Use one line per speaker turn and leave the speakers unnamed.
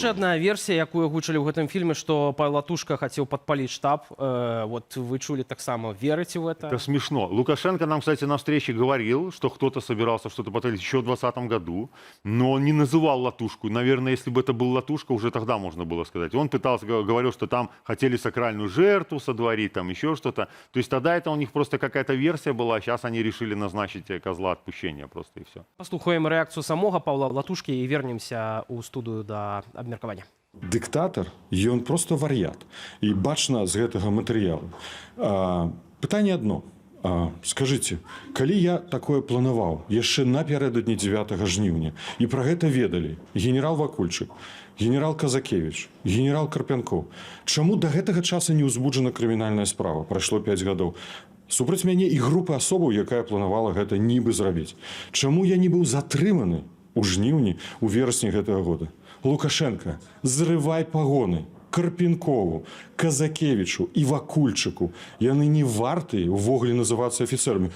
яшчэ одна версія, якую агучылі ў гэтым фільме, што Латушка хацеў падпаліць штаб. Вот вы чулі таксама, верыце в это?
Это смешно. Лукашенко нам, кстати, на встрече говорил, что кто-то собирался что-то подпалить еще в 2020 году, но он не называл Латушку. Наверное, если бы это был Латушка, уже тогда можно было сказать. Он пытался, говорил, что там хотели сакральную жертву сотворить, там еще что-то. То есть тогда это у них просто какая-то версия была, а сейчас они решили назначить козла отпущения просто и все.
Паслухаем рэакцыю самога Павла Латушкі і вернемся ў студыю да абмеркавання.
Дыктатар, ён просто вар'ят. І бачна з гэтага матэрыялу. Пытанне адно. Скажыце, калі я такое планаваў яшчэ напярэдадні 9 жніўня, і пра гэта ведалі генерал Вакульчык, генерал Казакевіч, генерал Карпянкоў, чаму да гэтага часу не ўзбуджана крымінальная справа? Прайшло 5 гадоў. Супраць мяне і групы асобаў, якая планавала гэта нібы зрабіць. Чаму я не быў затрыманы у жніўні, у верасні гэтага года? Лукашенко, зрывай пагоны Карпенкову, Казакевічу і Вакульчыку. Яны не вартыя ўвогуле называцца афіцэрамі.